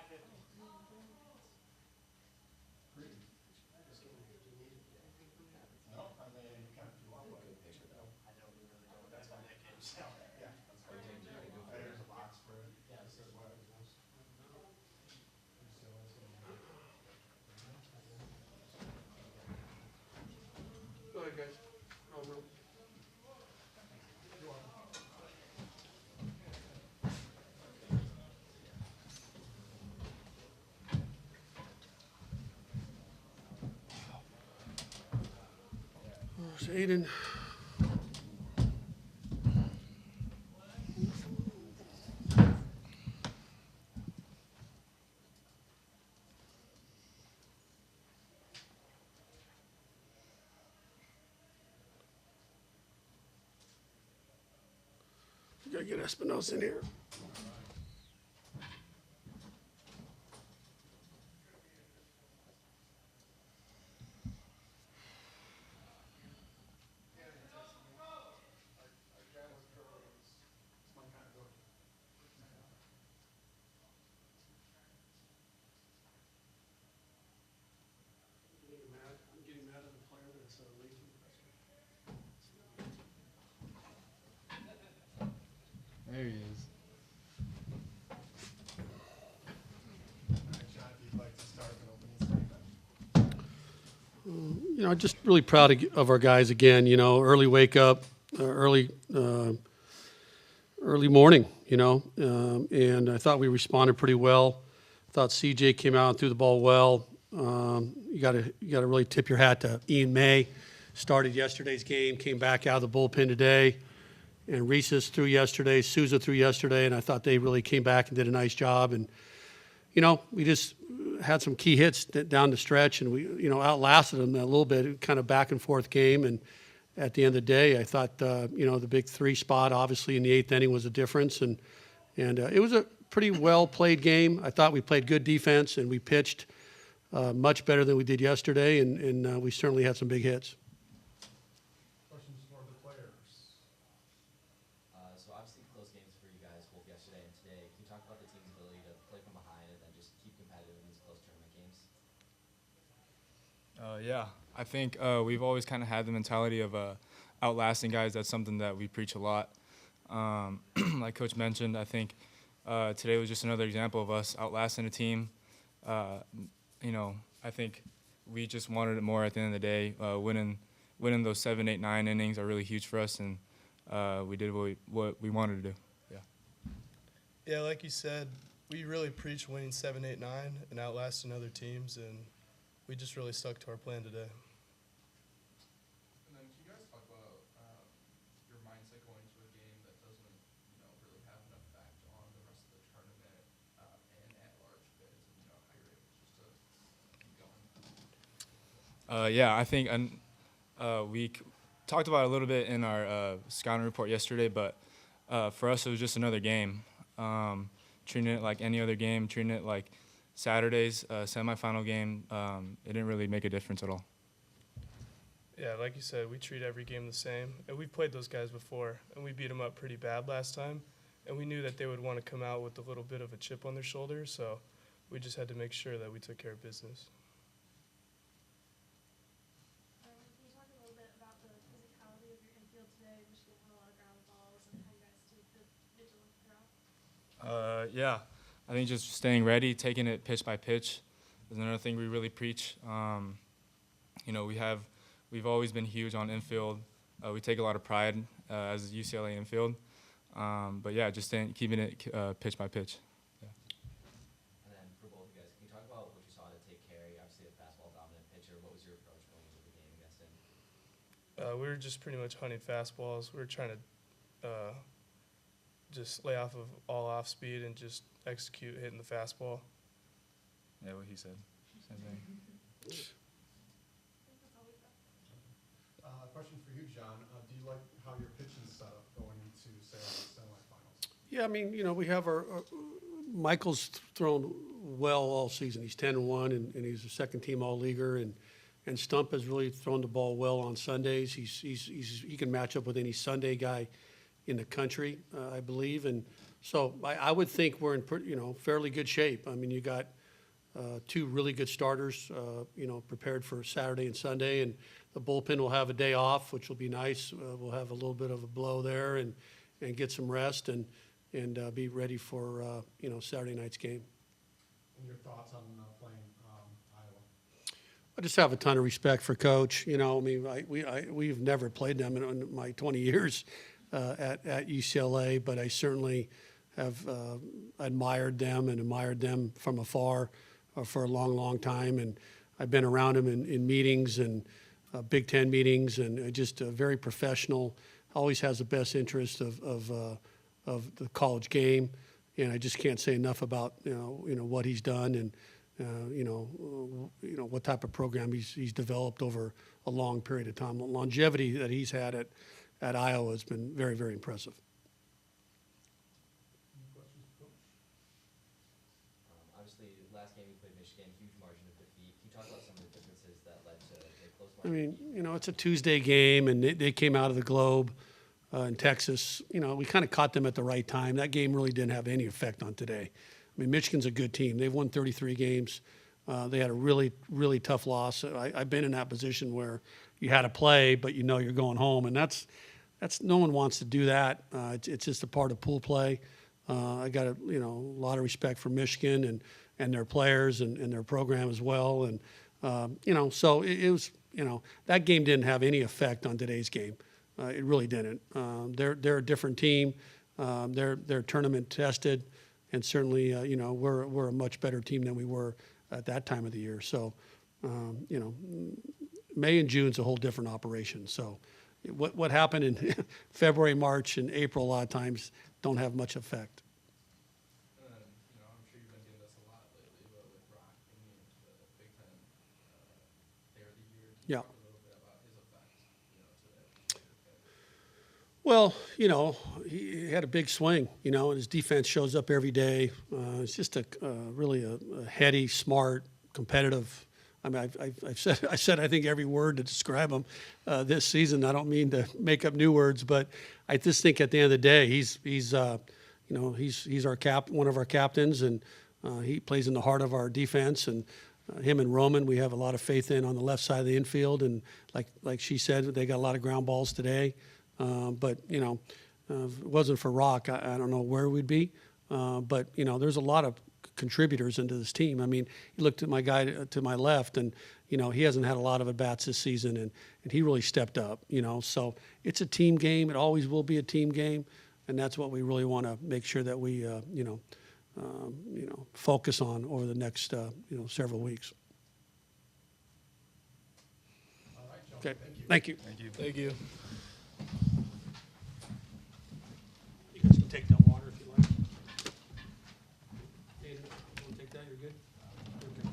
No, I mean, you kind of do all good picture though. I know we really don't. That's when that game. So. Yeah, that's Our great. team's really good. There's a box for it. Yeah, this is what? Go ahead, guys. No room. There's Aidan. We gotta get Espinoza in here. I'm getting mad at the player that's late to the press conference. There he is. John, if you'd like to start with an opening statement. You know, just really proud of our guys again. You know, early wake up, early morning. You know, and I thought we responded pretty well. I thought CJ came out and threw the ball well. You got to really tip your hat to Ian May. Started yesterday's game, came back out of the bullpen today, and Reese's threw yesterday, Souza threw yesterday, and I thought they really came back and did a nice job. And you know, we just had some key hits down the stretch, and we, you know, outlasted them a little bit, kind of back and forth game. And at the end of the day, I thought, you know, the big three spot, obviously in the eighth inning, was a difference, and it was a pretty well played game. I thought we played good defense, and we pitched much better than we did yesterday, and we certainly had some big hits. Questions for the players? So obviously close games for you guys both yesterday and today. Can you talk about the team's ability to play from behind and then just keep competitive in these close tournament games? Yeah, I think we've always kind of had the mentality of outlasting guys. That's something that we preach a lot. Like Coach mentioned, I think today was just another example of us outlasting a team. You know, I think we just wanted it more at the end of the day. Winning those 7, 8, 9 innings are really huge for us, and we did what we wanted to do. Yeah. Yeah, like you said, we really preach winning 7, 8, 9 and outlasting other teams, and we just really stuck to our plan today. And then can you guys talk about your mindset going into a game that doesn't, you know, really have an effect on the rest of the tournament and at large bids, and you know how you're able just to keep going? Yeah, I think we talked about it a little bit in our scouting report yesterday, but for us it was just another game. Treating it like any other game, treating it like Saturday's semifinal game, it didn't really make a difference at all. Yeah, like you said, we treat every game the same, and we've played those guys before, and we beat them up pretty bad last time, and we knew that they would want to come out with a little bit of a chip on their shoulder, so we just had to make sure that we took care of business. Can you talk a little bit about the physicality of your infield today? Michigan had a lot of ground balls, and how you guys stayed vigilant throughout. Yeah, I think just staying ready, taking it pitch by pitch is another thing we really preach. You know, we've always been huge on infield. We take a lot of pride as a UCLA infield. But yeah, just keeping it pitch by pitch. Yeah. And then for both of you guys, can you talk about what you saw to take Carey? Obviously a fastball dominant pitcher. What was your approach going into the game against him? We were just pretty much hunting fastballs. We were trying to just lay off of all off speed and just execute hitting the fastball. Yeah, what he said. Same thing. Question for you, John. Do you like how your pitching is set up going into, say, the semifinals? Yeah, I mean, you know, we have our Michael's thrown well all season. He's 10-1, and he's a second-team all-leaguer, and Stump has really thrown the ball well on Sundays. He can match up with any Sunday guy in the country, I believe. And So I would think we're in, fairly good shape. I mean, you got two really good starters, prepared for Saturday and Sunday, and the bullpen will have a day off, which will be nice. We'll have a little bit of a blow there and get some rest and be ready for, Saturday night's game. And your thoughts on playing Iowa? I just have a ton of respect for Coach. We've never played them in my 20 years at UCLA, but I certainly have admired them from afar for a long, long time. And I've been around them in meetings and Big Ten meetings, and just very professional. Always has the best interest of the college game, and I just can't say enough about what he's done and what type of program he's developed over a long period of time. The longevity that he's had at Iowa has been very, very impressive. Any questions, Coach? Obviously, last game you played Michigan, huge margin of defeat. Can you talk about some of the differences that led to the close I margin of mean, defeat? it's a Tuesday game, and they came out of the Globe in Texas. We kind of caught them at the right time. That game really didn't have any effect on today. I mean, Michigan's a good team. They've won 33 games. They had a really, really tough loss. I've been in that position where you had to play, but you're going home, and that's no one wants to do that. It's just a part of pool play. I got a lot of respect for Michigan and their players and their program as well. And so it was that game didn't have any effect on today's game. It really didn't. They're a different team. They're tournament tested, and certainly we're a much better team than we were at that time of the year. So May and June's a whole different operation. So what happened in February, March, and April a lot of times don't have much effect. I'm sure you've been doing this a lot lately, but with Rock being the Big Ten Player of the Year, can you Yeah. talk a little bit about his effect, to that? Well, he had a big swing, and his defense shows up every day. It's just really a heady, smart, competitive. I mean, I've said I think every word to describe him this season. I don't mean to make up new words, but I just think at the end of the day, he's our one of our captains, and he plays in the heart of our defense. And him and Roman, we have a lot of faith in on the left side of the infield. And like she said, they got a lot of ground balls today. But if it wasn't for Rock, I don't know where we'd be. But there's a lot of contributors into this team. I mean, you looked at my guy to my left, and he hasn't had a lot of at-bats this season, and he really stepped up. So it's a team game. It always will be a team game, and that's what we really want to make sure that we focus on over the next several weeks. All right, gentlemen, Okay, thank you. thank you. Thank you. You guys can take that water if you like. Aidan, you want to take that? You're good? Okay.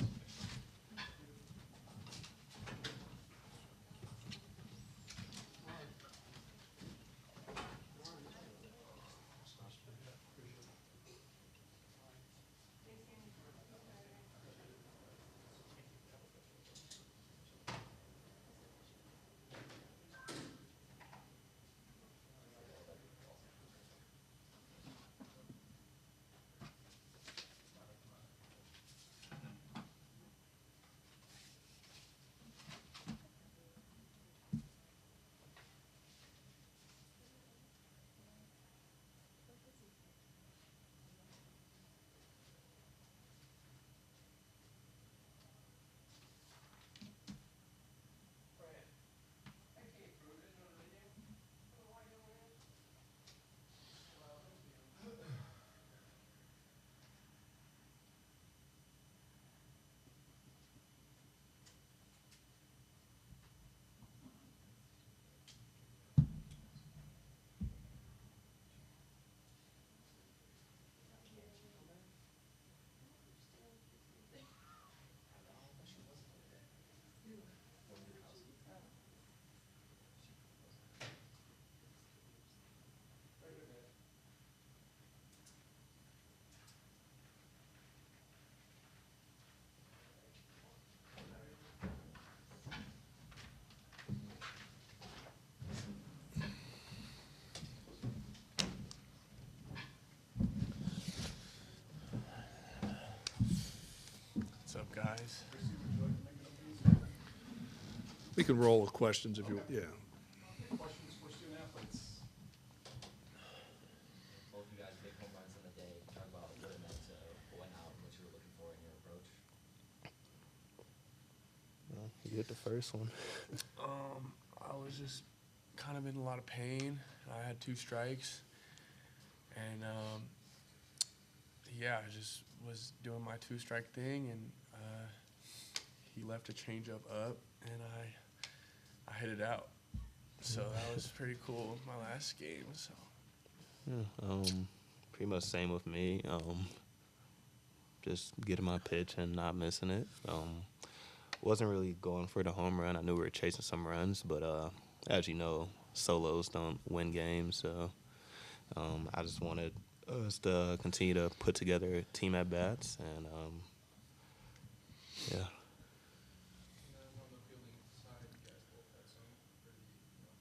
guys. We can roll with questions if you, yeah. Questions for student athletes? Both you guys big home runs in the day. Talk about what it meant to going out and what you were looking for in your approach. Well, you get the first one. I was just kind of in a lot of pain. I had 2 strikes, and yeah, I just was doing my 2-strike thing, and he left a changeup up, and I hit it out. So that was pretty cool. My last game. So Yeah, pretty much same with me. Just getting my pitch and not missing it. Wasn't really going for the home run. I knew we were chasing some runs, but as you know, solos don't win games. So I just wanted us to continue to put together team at bats, and yeah. And then on the fielding side, you guys both had some pretty,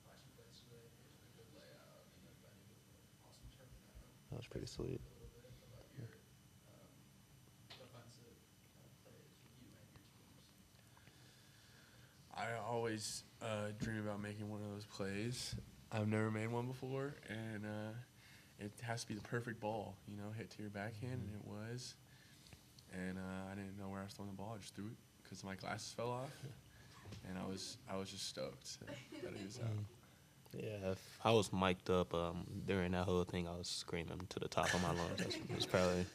flashy plays today. It was a good layout, and then Benny with an awesome turnaround. That was pretty sweet. A little bit about your defensive plays with you and your teams. I always dream about making one of those plays. I've never made one before, and it has to be the perfect ball, hit to your backhand, and it was. And I didn't know where I was throwing the ball. I just threw it because my glasses fell off, and I was just stoked that he was out. Yeah, if I was mic'd up during that whole thing, I was screaming to the top of my lungs. That was probably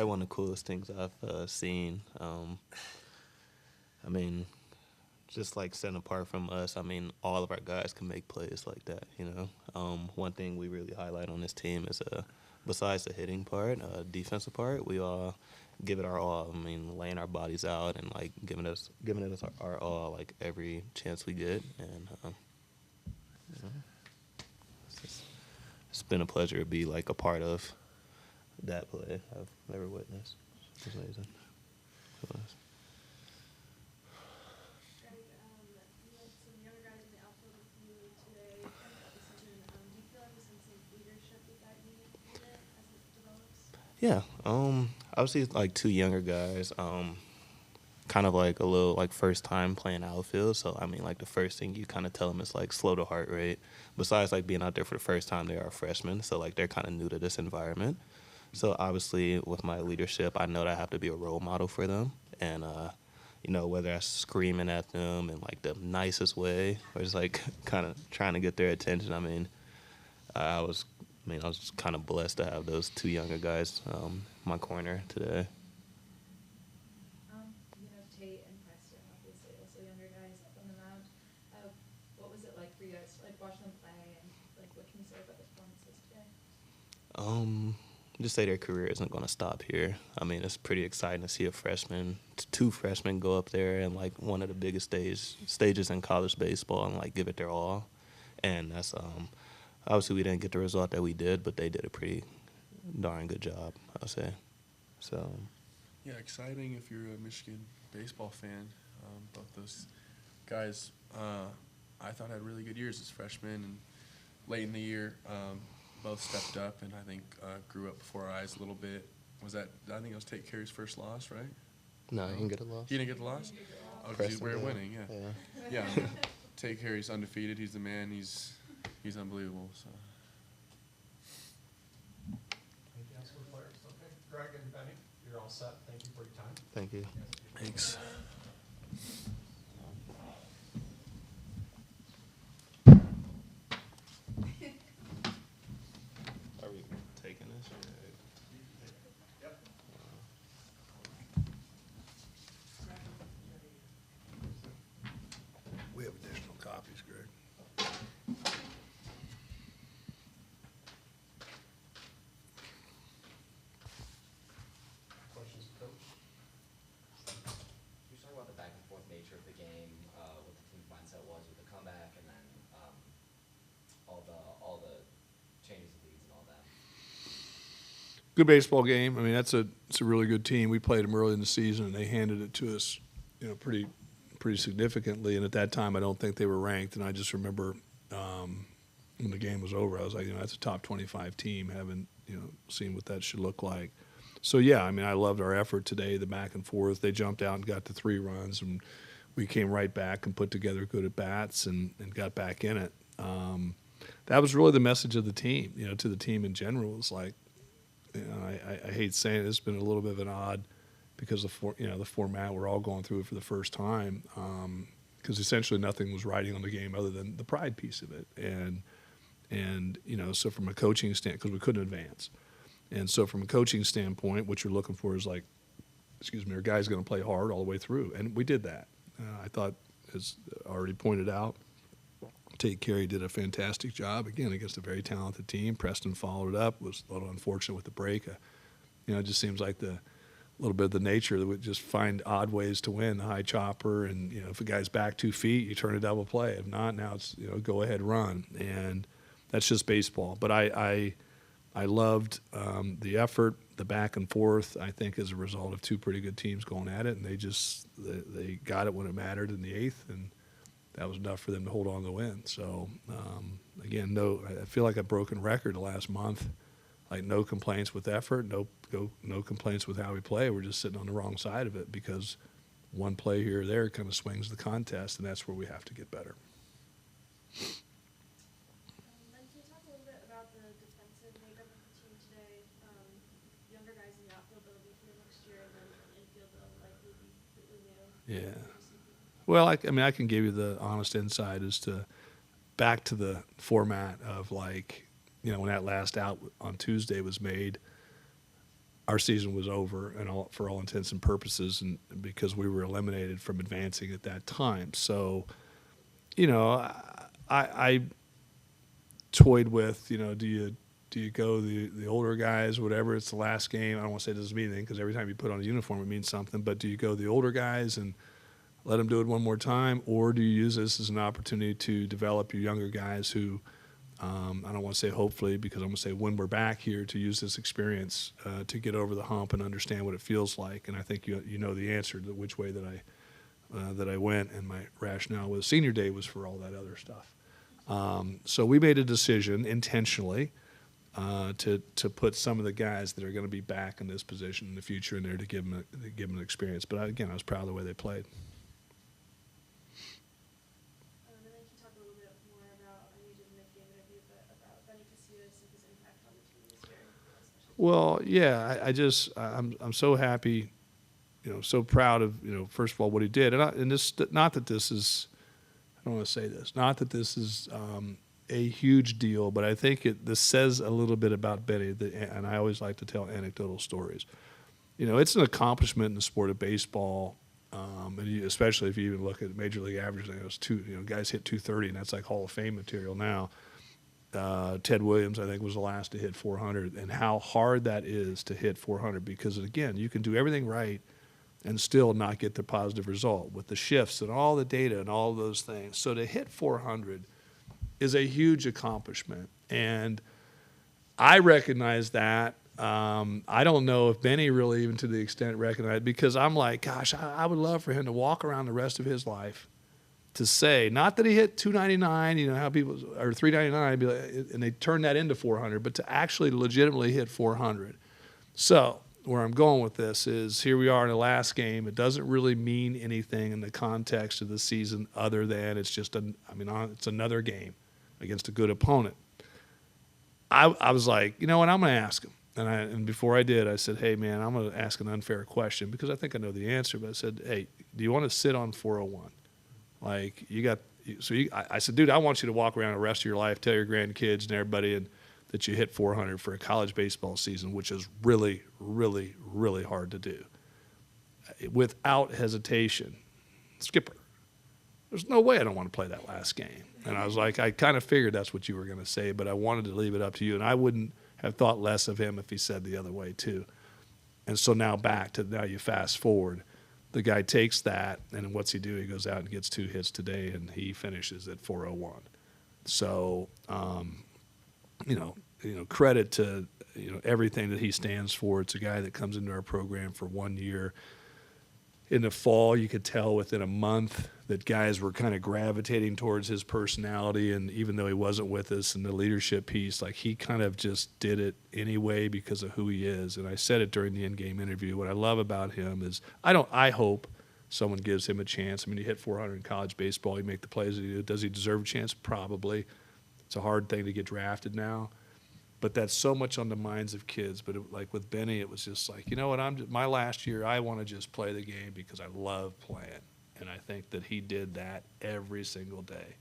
one of the coolest things I've seen. I mean, just like setting apart from us, I mean, all of our guys can make plays like that, One thing we really highlight on this team is, besides the hitting part, defensive part, we all give it our all. I mean, laying our bodies out and, like, giving it our all, like, every chance we get. And it's been a pleasure to be, like, a part of that play I've never witnessed. It's amazing. It was. Greg, you had some younger guys in the outfield with you today throughout the season. Do you feel like there's some leadership with that unit as it develops? Yeah, obviously, like, 2 younger guys, kind of like a little, like, first time playing outfield. So, I mean, like, the first thing you kind of tell them is, like, slow the heart rate. Besides, like, being out there for the first time, they are freshmen. So, like, they're kind of new to this environment. So, obviously, with my leadership, I know that I have to be a role model for them. And, whether that's screaming at them in, like, the nicest way or just, like, kind of trying to get their attention. I mean, I was kind of blessed to have those 2 younger guys in my corner today. Tate and Preston, obviously, also younger guys up on the mound. What was it like for you guys to, watch them play, and, what can you say about their performances today? Just say their career isn't going to stop here. I mean, it's pretty exciting to see 2 freshmen go up there and, like, one of the biggest stages in college baseball and, like, give it their all. And that's obviously we didn't get the result that we did, but they did a pretty darn good job, I'll say. So. Yeah, exciting if you're a Michigan baseball fan. Both those guys, I thought had really good years as freshmen, and late in the year, both stepped up and I think grew up before our eyes a little bit. I think it was Tate Carey's first loss, right? No, he didn't get a loss. He didn't get the loss? Oh, because we were winning, yeah. Yeah. Tate Carey's undefeated. He's the man. He's unbelievable. So. Anything else for the players? Okay. Greg and Benny, you're all set. Thank you for your time. Thank you. Thanks. Are we taking this? Yep. We have additional copies, Greg. Questions, Coach? Can you talk about the back and forth nature of the game, what the team's mindset was with the comeback, and then all the changes of leads and all that? Good baseball game. I mean, it's a really good team. We played them early in the season, and they handed it to us, pretty significantly. And at that time, I don't think they were ranked. And I just remember when the game was over, I was like, that's a top 25 team. Haven't seen what that should look like. So yeah, I mean, I loved our effort today, the back and forth. They jumped out and got the 3 runs, and we came right back and put together good at bats and got back in it. That was really the message of the team, to the team in general. It's like, I hate saying it, it's been a little bit of an odd, because the format, we're all going through it for the first time, because essentially nothing was riding on the game other than the pride piece of it, and so from a coaching standpoint, because we couldn't advance. And so from a coaching standpoint, what you're looking for is like, our guy's going to play hard all the way through. And we did that. I thought, as already pointed out, Tate Carey did a fantastic job, again, against a very talented team. Preston followed it up, was a little unfortunate with the break. It just seems like a little bit of the nature that would just find odd ways to win, the high chopper. And, if a guy's back 2 feet, you turn a double play. If not, now it's, go ahead, run. And that's just baseball. But I loved the effort, the back and forth, I think, as a result of 2 pretty good teams going at it. And they got it when it mattered in the 8th, and that was enough for them to hold on to win. So, again, I feel like a broken record the last month. Like, no complaints with effort, no complaints with how we play. We're just sitting on the wrong side of it because one play here or there kind of swings the contest, and that's where we have to get better. Then can you talk a little bit about the defensive makeup of the team today? Younger guys in the outfield that'll be here next year, and then in infield that'll likely be completely new. Yeah. Well, I mean, I can give you the honest insight as to back to the format of, like, when that last out on Tuesday was made, our season was over and for all intents and purposes, and because we were eliminated from advancing at that time. So, I toyed with, do you go the older guys, whatever, it's the last game. I don't want to say it doesn't mean anything, because every time you put on a uniform it means something, but do you go the older guys and let them do it one more time, or do you use this as an opportunity to develop your younger guys who, I don't want to say hopefully, because I'm going to say when we're back here, to use this experience to get over the hump and understand what it feels like. And I think you know the answer to which way that I went, and my rationale was senior day was for all that other stuff. So we made a decision intentionally to put some of the guys that are going to be back in this position in the future in there to give them an experience. But again, I was proud of the way they played. And then can you talk a little bit more about, I know you did the mid-game interview, but about Benny Casillas and his impact on the team this year? Well, yeah, I'm so happy, so proud of, first of all, what he did. And this, not that this is, I don't want to say this, not that this is a huge deal, but I think this says a little bit about Benny, and I always like to tell anecdotal stories. It's an accomplishment in the sport of baseball, and especially if you even look at Major League averages. It was guys hit 230, and that's like Hall of Fame material now. Ted Williams, I think, was the last to hit 400, and how hard that is to hit 400, because, again, you can do everything right and still not get the positive result with the shifts and all the data and all those things. So to hit 400 is a huge accomplishment, and I recognize that. I don't know if Benny really even to the extent recognized, because I'm like, gosh, I would love for him to walk around the rest of his life to say, not that he hit 299, how people, or 399, and they turn that into 400, but to actually legitimately hit 400. So where I'm going with this is, here we are in the last game. It doesn't really mean anything in the context of the season other than it's just it's another game against a good opponent. I was like, you know what, I'm going to ask him. And before I did, I said, hey, man, I'm going to ask an unfair question, because I think I know the answer. But I said, hey, do you want to sit on 401? Like, I said, dude, I want you to walk around the rest of your life, tell your grandkids and everybody that you hit 400 for a college baseball season, which is really, really, really hard to do. Without hesitation, Skipper, there's no way I don't want to play that last game. And I was like, I kind of figured that's what you were going to say, but I wanted to leave it up to you. And I wouldn't have thought less of him if he said the other way too. And so now you fast forward, the guy takes that, and what's he do? He goes out and gets 2 hits today, and he finishes at 401. So, credit to, everything that he stands for. It's a guy that comes into our program for 1 year. in the fall, you could tell within a month that guys were kind of gravitating towards his personality. And even though he wasn't with us in the leadership piece, like he kind of just did it anyway because of who he is. And I said it during the in-game interview. What I love about him is I hope someone gives him a chance. I mean, he hit 400 in college baseball. He make the plays that he did. Does he deserve a chance? Probably. It's a hard thing to get drafted now. But that's so much on the minds of kids. But like with Benny, it was just like, you know what, my last year, I want to just play the game because I love playing. And I think that he did that every single day.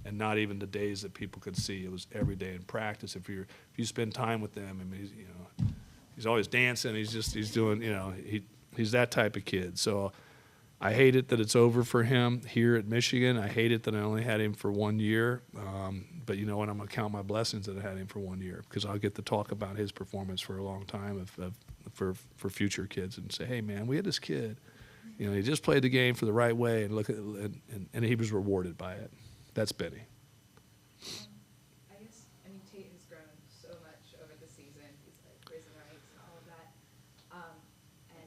And not even the days that people could see. It was every day in practice. If you spend time with them, I mean, he's always dancing. He's doing, he's that type of kid. So I hate it that it's over for him here at Michigan. I hate it that I only had him for 1 year. But you know what? I'm going to count my blessings that I had him for 1 year because I'll get to talk about his performance for a long time for future kids and say, hey, man, we had this kid. He just played the game for the right way and he was rewarded by it. That's Benny. I guess, Tate has grown so much over the season. He's raising rights and all of that. And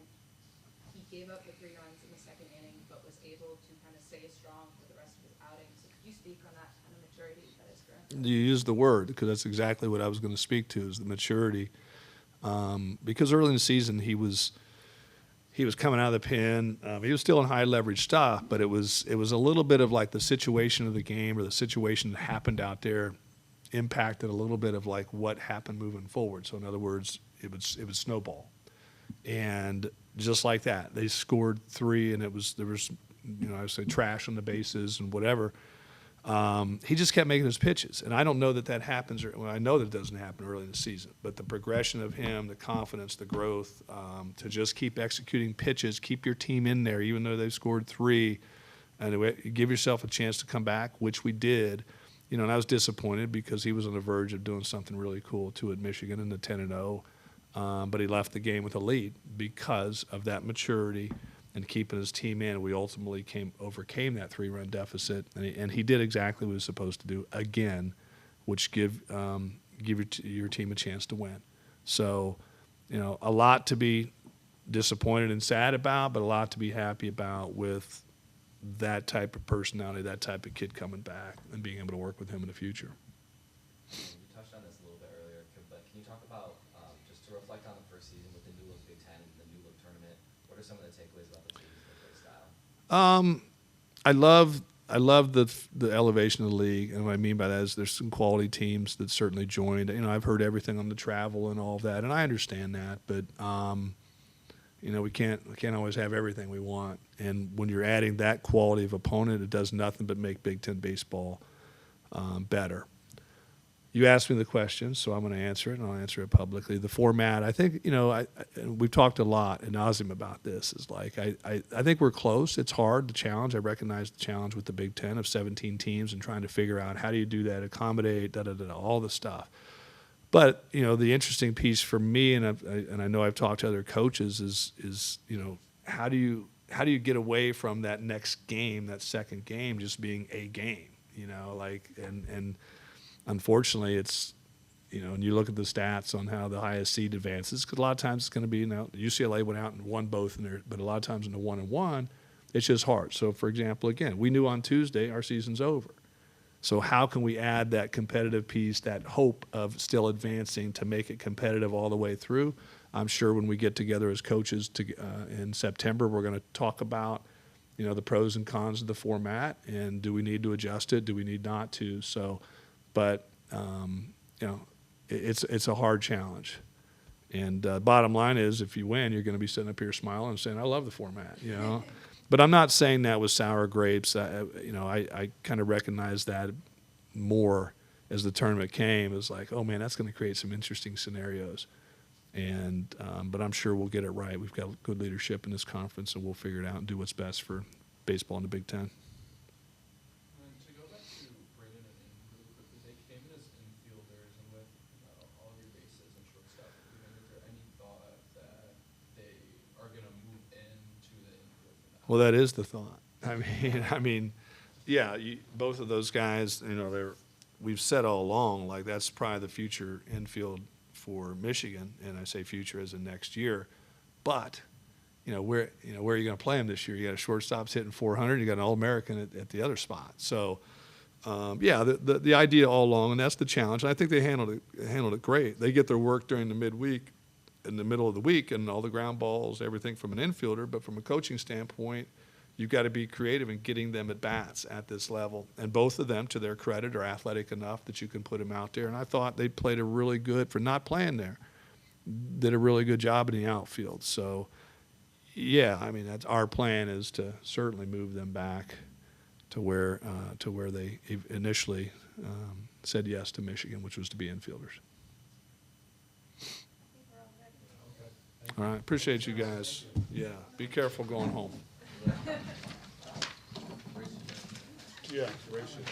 he gave up the 3 runs in the second inning, but was able to kind of stay strong for the rest of his outing. So could you speak on that kind of maturity that has grown? You used the word because that's exactly what I was going to speak to is the maturity. Because early in the season he was coming out of the pen. He was still in high leverage stuff, but it was a little bit of like the situation of the game or the situation that happened out there impacted a little bit of like what happened moving forward. So in other words, it would snowball. And just like that, they scored 3 and there was I would say trash on the bases and whatever. He just kept making his pitches. And I don't know that happens, I know that it doesn't happen early in the season, but the progression of him, the confidence, the growth, to just keep executing pitches, keep your team in there, even though they've scored 3, and give yourself a chance to come back, which we did. And I was disappointed because he was on the verge of doing something really cool, too, at Michigan in the 10-0. But he left the game with a lead because of that maturity and keeping his team in. We ultimately overcame that 3-run deficit, and he did exactly what he was supposed to do again, which give your team a chance to win. So, a lot to be disappointed and sad about, but a lot to be happy about with that type of personality, that type of kid coming back and being able to work with him in the future. You touched on this a little bit earlier, but can you talk about, just to reflect on the first season with the new look Big Ten and the new look tournament, what are some of the takeaways about the team's play style? I love the elevation of the league, and what I mean by that is there's some quality teams that certainly joined. I've heard everything on the travel and all of that, and I understand that, but we can't always have everything we want. And when you're adding that quality of opponent, it does nothing but make Big Ten baseball better. You asked me the question, so I'm going to answer it, and I'll answer it publicly. The format, I think, we've talked a lot ad nauseum about this. Is like I think we're close. It's hard, the challenge. I recognize the challenge with the Big Ten of 17 teams and trying to figure out how do you do that, accommodate, all the stuff. But the interesting piece for me, and I know I've talked to other coaches, is how do you get away from that next game, that second game, just being a game, and unfortunately, it's, and you look at the stats on how the highest seed advances, because a lot of times it's going to be, UCLA went out and won both, but a lot of times in the 1-1, it's just hard. So, for example, again, we knew on Tuesday our season's over. So how can we add that competitive piece, that hope of still advancing to make it competitive all the way through? I'm sure when we get together as coaches in September, we're going to talk about, the pros and cons of the format, and do we need to adjust it? Do we need not to? So, but it's a hard challenge. And bottom line is, if you win, you're going to be sitting up here smiling and saying, "I love the format," But I'm not saying that with sour grapes. I kind of recognize that more as the tournament came. It's like, oh man, that's going to create some interesting scenarios. And but I'm sure we'll get it right. We've got good leadership in this conference, and we'll figure it out and do what's best for baseball in the Big Ten. And to go back to Brandon and Aidan really quickly, they came in as infielders, and with all of your bases and shortstop, is there any thought that they are going to move into the infield from that? Well, that is the thought. Yeah, both of those guys, we've said all along, like that's probably the future infield for Michigan, and I say future as in next year. But where are you going to play them this year? You got a shortstop's hitting 400. You got an All-American at the other spot. So, the idea all along, and that's the challenge. And I think they handled it great. They get their work during the midweek, in the middle of the week, and all the ground balls, everything from an infielder. But from a coaching standpoint, you've got to be creative in getting them at bats at this level. And both of them, to their credit, are athletic enough that you can put them out there. And I thought they played a really good, for not playing there, did a really good job in the outfield. So, yeah, I mean, that's our plan, is to certainly move them back to where they initially said yes to Michigan, which was to be infielders. All right, appreciate you guys. Yeah, be careful going home. Yeah, race it.